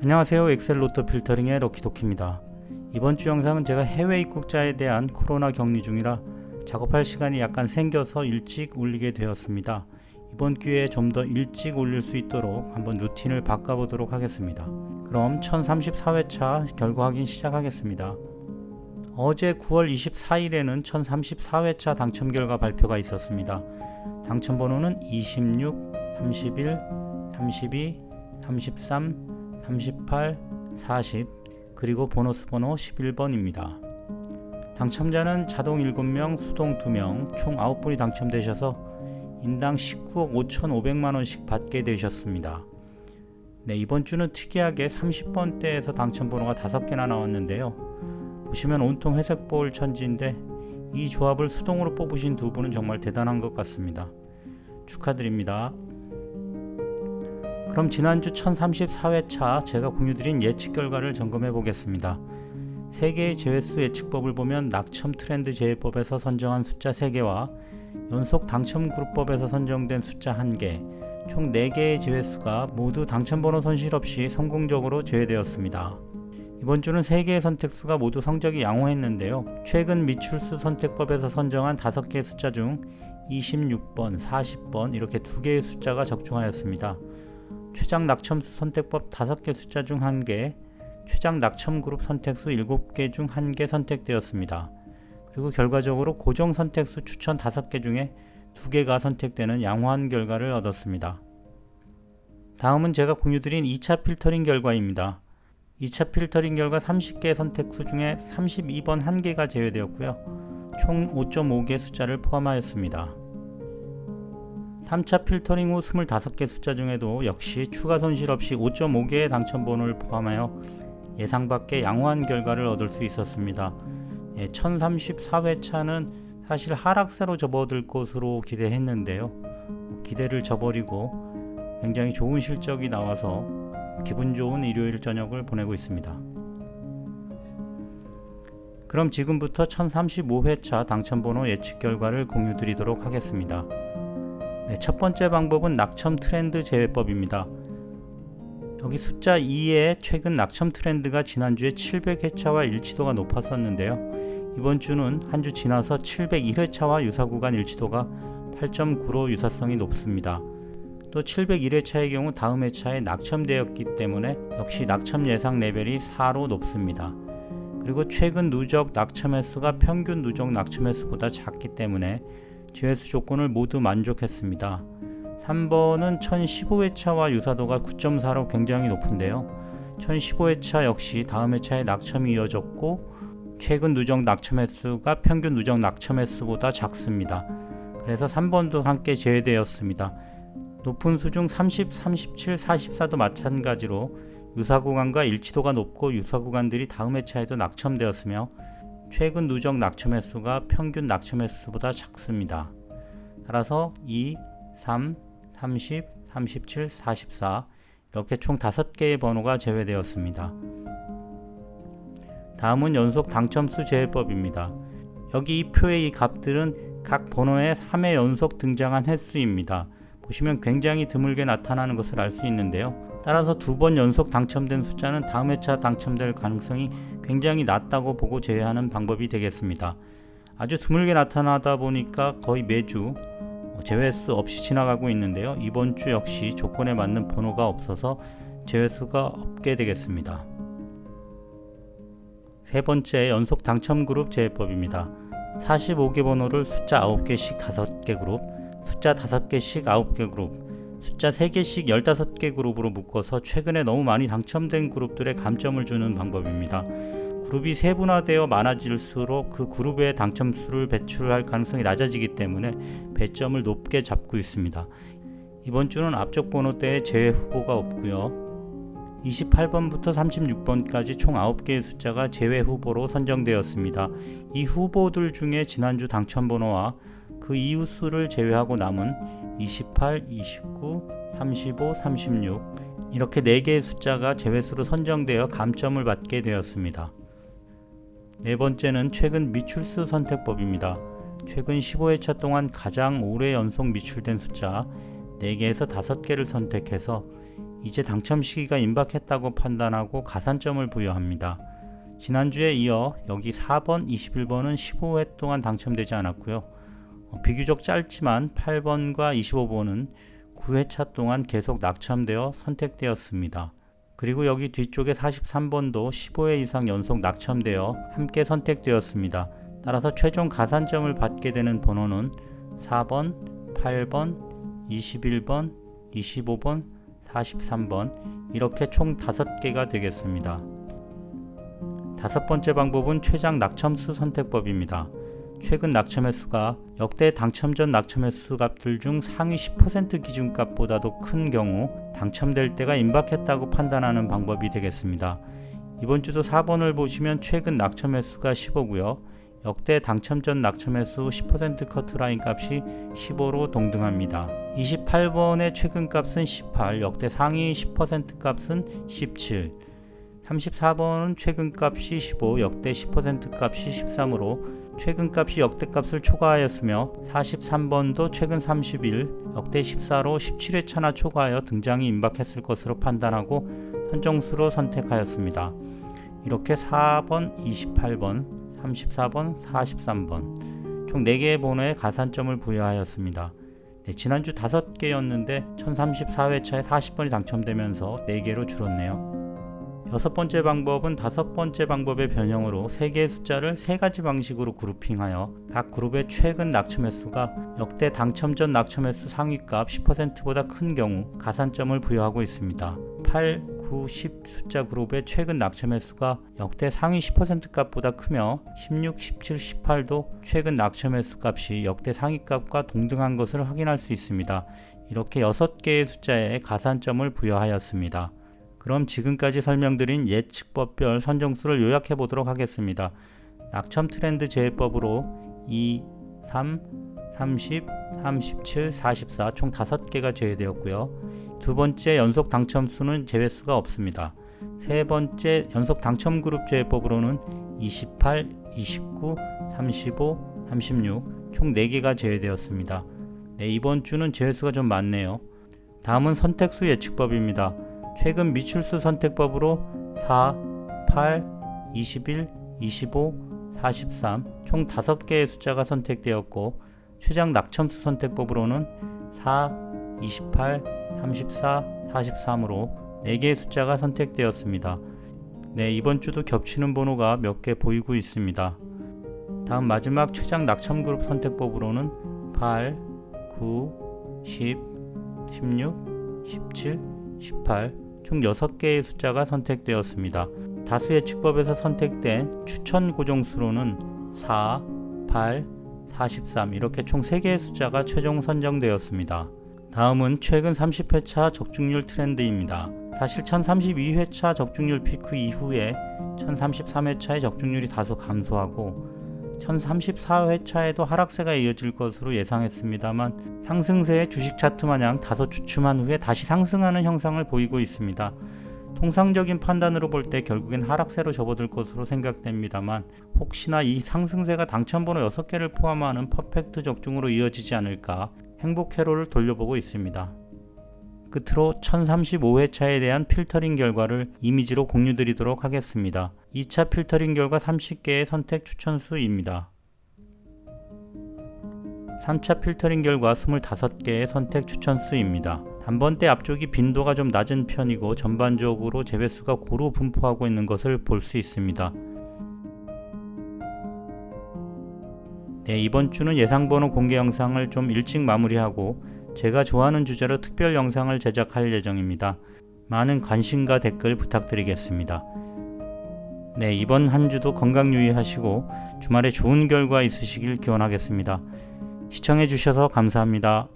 안녕하세요. 엑셀 로또 필터링의 럭키도키입니다. 이번 주 영상은 제가 해외 입국자에 대한 코로나 격리 중이라 작업할 시간이 약간 생겨서 일찍 올리게 되었습니다. 이번 기회에 좀 더 일찍 올릴 수 있도록 한번 루틴을 바꿔보도록 하겠습니다. 그럼 1034회차 결과 확인 시작하겠습니다. 어제 9월 24일에는 1034회차 당첨 결과 발표가 있었습니다. 당첨 번호는 26, 31, 32, 33, 38, 40 그리고 보너스 번호 11번입니다. 당첨자는 자동 7명, 수동 2명, 총 9분이 당첨되셔서 인당 19억 5,500만원씩 받게 되셨습니다. 이번 주는 특이하게 30번대에서 당첨 번호가 5개나 나왔는데요. 보시면 온통 회색 볼 천지인데 이 조합을 수동으로 뽑으신 두 분은 정말 대단한 것 같습니다. 축하드립니다. 그럼 지난주 1034회차 제가 공유드린 예측 결과를 점검해 보겠습니다. 3개의 제외수 예측법을 보면 낙첨 트렌드 제외법에서 선정한 숫자 3개와 연속 당첨 그룹법에서 선정된 숫자 1개, 총 4개의 제외수가 모두 당첨번호 손실 없이 성공적으로 제외되었습니다. 이번 주는 3개의 선택수가 모두 성적이 양호했는데요. 최근 미출수 선택법에서 선정한 5개의 숫자 중 26번, 40번 이렇게 2개의 숫자가 적중하였습니다. 최장 낙첨수 선택법 5개 숫자 중 1개, 최장 낙첨 그룹 선택수 7개 중 1개 선택되었습니다. 그리고 결과적으로 고정 선택수 추천 5개 중에 2개가 선택되는 양호한 결과를 얻었습니다. 다음은 제가 공유드린 2차 필터링 결과입니다. 2차 필터링 결과 30개 선택수 중에 32번 1개가 제외되었고요. 총 5.5개 숫자를 포함하였습니다. 3차 필터링 후 25개 숫자 중에도 역시 추가 손실 없이 5.5개의 당첨 번호를 포함하여 예상 밖의 양호한 결과를 얻을 수 있었습니다. 1034회차는 사실 하락세로 접어들 것으로 기대했는데요. 기대를 저버리고 굉장히 좋은 실적이 나와서 기분 좋은 일요일 저녁을 보내고 있습니다. 그럼 지금부터 1035회차 당첨번호 예측 결과를 공유드리도록 하겠습니다. 첫 번째 방법은 낙첨 트렌드 제외법입니다. 여기 숫자 2의 최근 낙첨 트렌드가 지난주에 700회차와 일치도가 높았었는데요. 이번 주는 한 주 지나서 701회차와 유사구간 일치도가 8.9로 유사성이 높습니다. 또 701회차의 경우 다음 회차에 낙첨되었기 때문에 역시 낙첨 예상 레벨이 4로 높습니다. 그리고 최근 누적 낙첨 횟수가 평균 누적 낙첨 횟수보다 작기 때문에 제외수 조건을 모두 만족했습니다. 3번은 1015회차와 유사도가 9.4로 굉장히 높은데요. 1015회차 역시 다음 회차에 낙첨이 이어졌고 최근 누적 낙첨 횟수가 평균 누적 낙첨 횟수보다 작습니다. 그래서 3번도 함께 제외되었습니다. 높은 수 중 30, 37, 44도 마찬가지로 유사구간과 일치도가 높고 유사구간들이 다음 회차에도 낙첨되었으며 최근 누적 낙첨 횟수가 평균 낙첨 횟수보다 작습니다. 따라서 2, 3, 30, 37, 44 이렇게 총 5개의 번호가 제외되었습니다. 다음은 연속 당첨수 제외법입니다. 여기 이 표의 이 값들은 각 번호의 3회 연속 등장한 횟수입니다. 보시면 굉장히 드물게 나타나는 것을 알 수 있는데요. 따라서 2번 연속 당첨된 숫자는 다음 회차 당첨될 가능성이 굉장히 낮다고 보고 제외하는 방법이 되겠습니다. 아주 드물게 나타나다 보니까 거의 매주 제외수 없이 지나가고 있는데요. 이번 주 역시 조건에 맞는 번호가 없어서 제외수가 없게 되겠습니다. 세 번째 연속 당첨 그룹 제외법입니다. 45개 번호를 숫자 9개씩 5개 그룹, 숫자 5개씩 9개 그룹, 숫자 3개씩 15개 그룹으로 묶어서 최근에 너무 많이 당첨된 그룹들에 감점을 주는 방법입니다. 그룹이 세분화되어 많아질수록 그 그룹의 당첨수를 배출할 가능성이 낮아지기 때문에 배점을 높게 잡고 있습니다. 이번 주는 앞쪽 번호대에 제외 후보가 없고요. 28번부터 36번까지 총 9개의 숫자가 제외 후보로 선정되었습니다. 이 후보들 중에 지난주 당첨 번호와 그 이후 수를 제외하고 남은 28, 29, 35, 36 이렇게 4개의 숫자가 제외수로 선정되어 감점을 받게 되었습니다. 네 번째는 최근 미출수 선택법입니다. 최근 15회차 동안 가장 오래 연속 미출된 숫자 4개에서 5개를 선택해서 이제 당첨 시기가 임박했다고 판단하고 가산점을 부여합니다. 지난주에 이어 여기 4번, 21번은 15회 동안 당첨되지 않았고요. 비교적 짧지만 8번과 25번은 9회차 동안 계속 낙첨되어 선택되었습니다. 그리고 여기 뒤쪽에 43번도 15회 이상 연속 낙첨되어 함께 선택되었습니다. 따라서 최종 가산점을 받게 되는 번호는 4번, 8번, 21번, 25번, 43번 이렇게 총 5개가 되겠습니다. 다섯 번째 방법은 최장 낙첨수 선택법입니다. 최근 낙첨 횟수가 역대 당첨 전 낙첨 횟수 값들 중 상위 10% 기준값보다도 큰 경우 당첨될 때가 임박했다고 판단하는 방법이 되겠습니다. 이번 주도 4번을 보시면 최근 낙첨 횟수가 15고요. 역대 당첨 전 낙첨 횟수 10% 커트라인 값이 15로 동등합니다. 28번의 최근 값은 18, 역대 상위 10% 값은 17. 34번은 최근 값이 15, 역대 10% 값이 13으로 최근 값이 역대 값을 초과하였으며 43번도 최근 31, 역대 14로 17회차나 초과하여 등장이 임박했을 것으로 판단하고 선정수로 선택하였습니다. 이렇게 4번, 28번, 34번, 43번 총 4개의 번호에 가산점을 부여하였습니다. 지난주 5개였는데 1034회차에 40번이 당첨되면서 4개로 줄었네요. 여섯 번째 방법은 다섯 번째 방법의 변형으로 3개의 숫자를 3가지 방식으로 그룹핑하여 각 그룹의 최근 낙첨 횟수가 역대 당첨 전 낙첨 횟수 상위값 10%보다 큰 경우 가산점을 부여하고 있습니다. 8, 9, 10 숫자 그룹의 최근 낙첨 횟수가 역대 상위 10% 값보다 크며 16, 17, 18도 최근 낙첨 횟수 값이 역대 상위 값과 동등한 것을 확인할 수 있습니다. 이렇게 6개의 숫자에 가산점을 부여하였습니다. 그럼 지금까지 설명드린 예측법별 선정수를 요약해 보도록 하겠습니다. 낙첨 트렌드 제외법으로 2, 3, 30, 37, 44 총 5개가 제외되었고요. 두 번째 연속 당첨수는 제외수가 없습니다. 세 번째 연속 당첨 그룹 제외법으로는 28, 29, 35, 36 총 4개가 제외되었습니다. 이번 주는 제외수가 좀 많네요. 다음은 선택수 예측법입니다. 최근 미출수 선택법으로 4, 8, 21, 25, 43 총 5개의 숫자가 선택되었고 최장 낙첨수 선택법으로는 4, 28, 34, 43으로 4개의 숫자가 선택되었습니다. 이번 주도 겹치는 번호가 몇 개 보이고 있습니다. 다음 마지막 최장 낙첨 그룹 선택법으로는 8, 9, 10, 16, 17, 18 총 6개의 숫자가 선택되었습니다. 다수 예측법에서 선택된 추천 고정수로는 4, 8, 43 이렇게 총 3개의 숫자가 최종 선정되었습니다. 다음은 최근 30회차 적중률 트렌드입니다. 사실 1032회차 적중률 피크 이후에 1033회차의 적중률이 다소 감소하고 1034회차에도 하락세가 이어질 것으로 예상했습니다만 상승세의 주식 차트 마냥 다소 주춤한 후에 다시 상승하는 형상을 보이고 있습니다. 통상적인 판단으로 볼 때 결국엔 하락세로 접어들 것으로 생각됩니다만 혹시나 이 상승세가 당첨번호 6개를 포함하는 퍼펙트 적중으로 이어지지 않을까 행복 회로를 돌려보고 있습니다. 끝으로 1035회차에 대한 필터링 결과를 이미지로 공유드리도록 하겠습니다. 2차 필터링 결과 30개의 선택 추천수입니다. 3차 필터링 결과 25개의 선택 추천수입니다. 단번대 앞쪽이 빈도가 좀 낮은 편이고 전반적으로 재배수가 고루 분포하고 있는 것을 볼 수 있습니다. 이번 주는 예상번호 공개 영상을 좀 일찍 마무리하고 제가 좋아하는 주제로 특별 영상을 제작할 예정입니다. 많은 관심과 댓글 부탁드리겠습니다. 이번 한 주도 건강 유의하시고 주말에 좋은 결과 있으시길 기원하겠습니다. 시청해 주셔서 감사합니다.